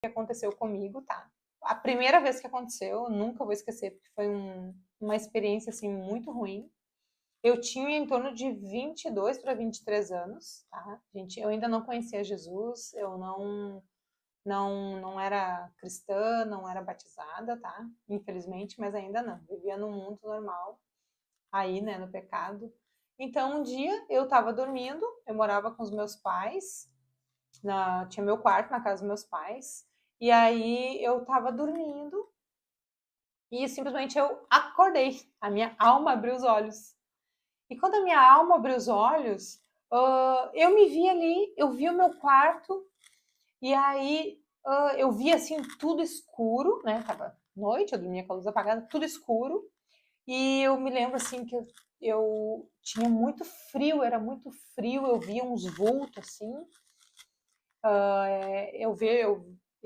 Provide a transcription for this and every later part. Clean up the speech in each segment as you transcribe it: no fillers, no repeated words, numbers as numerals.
que aconteceu comigo, tá? A primeira vez que aconteceu, eu nunca vou esquecer, porque foi uma experiência, assim, muito ruim. Eu tinha em torno de 22 para 23 anos, tá? Gente, eu ainda não conhecia Jesus, eu não era cristã, não era batizada, tá? Infelizmente, mas ainda não. Vivia num mundo normal, aí, né, no pecado. Então, um dia eu tava dormindo, eu morava com os meus pais, tinha meu quarto na casa dos meus pais, e aí eu tava dormindo e simplesmente eu acordei, a minha alma abriu os olhos. E quando a minha alma abriu os olhos, eu me vi ali, eu vi o meu quarto, e aí eu vi assim tudo escuro, né? Tava noite, eu dormia com a luz apagada, tudo escuro. E eu me lembro assim que eu tinha muito frio, era muito frio, eu via uns vultos assim. Eu vi,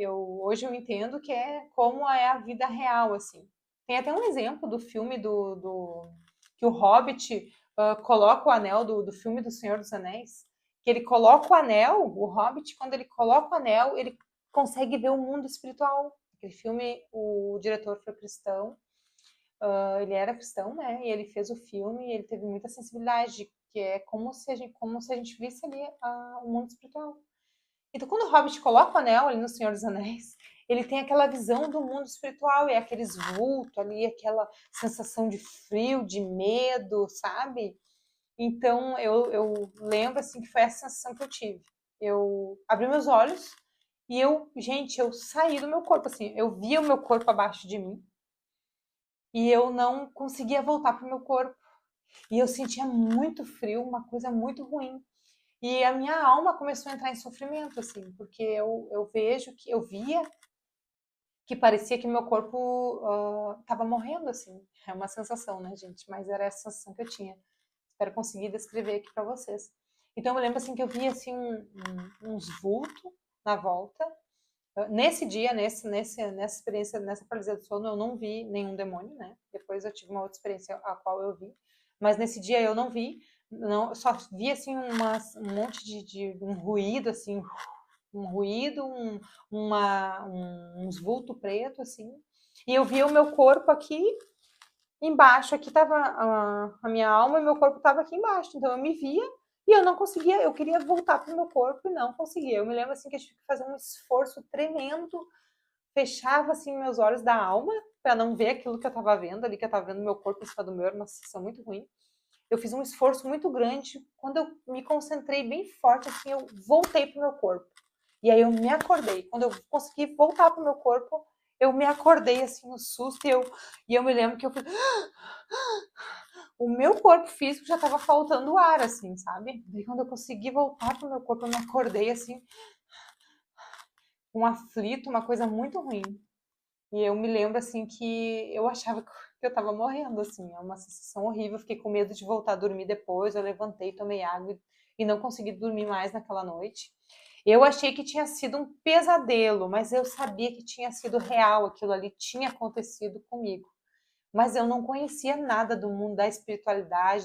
hoje eu entendo que é como é a vida real, assim. Tem até um exemplo do filme que o Hobbit coloca o anel do filme do Senhor dos Anéis, que ele coloca o anel, o Hobbit, quando ele coloca o anel, ele consegue ver o mundo espiritual. Aquele filme, o diretor foi cristão, ele era cristão, né? E ele fez o filme e ele teve muita sensibilidade, que é como se a gente visse ali o mundo espiritual. Então, quando o Hobbit coloca o anel ali no Senhor dos Anéis, ele tem aquela visão do mundo espiritual, e aqueles vultos ali, aquela sensação de frio, de medo, sabe? Então, eu lembro, assim, que foi essa sensação que eu tive. Eu abri meus olhos e gente, eu saí do meu corpo, assim, eu via o meu corpo abaixo de mim e eu não conseguia voltar para o meu corpo. E eu sentia muito frio, uma coisa muito ruim. E a minha alma começou a entrar em sofrimento, assim, porque eu vejo que eu via que parecia que meu corpo estava morrendo, assim. É uma sensação, né, gente? Mas era essa sensação que eu tinha. Espero conseguir descrever aqui para vocês. Então eu lembro assim que eu via assim uns vultos na volta. Nesse dia, nessa experiência, nessa paralisia do sono, eu não vi nenhum demônio, né? Depois eu tive uma outra experiência a qual eu vi, mas nesse dia eu não vi, não, só vi assim um monte de um ruído assim, um ruído, uns vulto preto assim, e eu via o meu corpo aqui embaixo, aqui tava a minha alma e meu corpo tava aqui embaixo, então eu me via e eu não conseguia, eu queria voltar pro meu corpo e não conseguia. Eu me lembro assim que eu tive que fazer um esforço tremendo, fechava assim meus olhos da alma para não ver aquilo que eu tava vendo ali, que eu tava vendo meu corpo em cima do meu, era uma sensação muito ruim. Eu fiz um esforço muito grande, quando eu me concentrei bem forte assim, eu voltei pro meu corpo. E aí eu me acordei. Quando eu consegui voltar pro meu corpo, eu me acordei assim no susto e eu me lembro que eu fui o meu corpo físico já estava faltando ar, assim, sabe? Daí quando eu consegui voltar pro meu corpo, eu me acordei, assim, um aflito, uma coisa muito ruim. E eu me lembro, assim, que eu achava que eu tava morrendo, assim, é uma sensação horrível. Eu fiquei com medo de voltar a dormir depois. Eu levantei, tomei água e não consegui dormir mais naquela noite. Eu achei que tinha sido um pesadelo, mas eu sabia que tinha sido real, aquilo ali tinha acontecido comigo. Mas eu não conhecia nada do mundo da espiritualidade,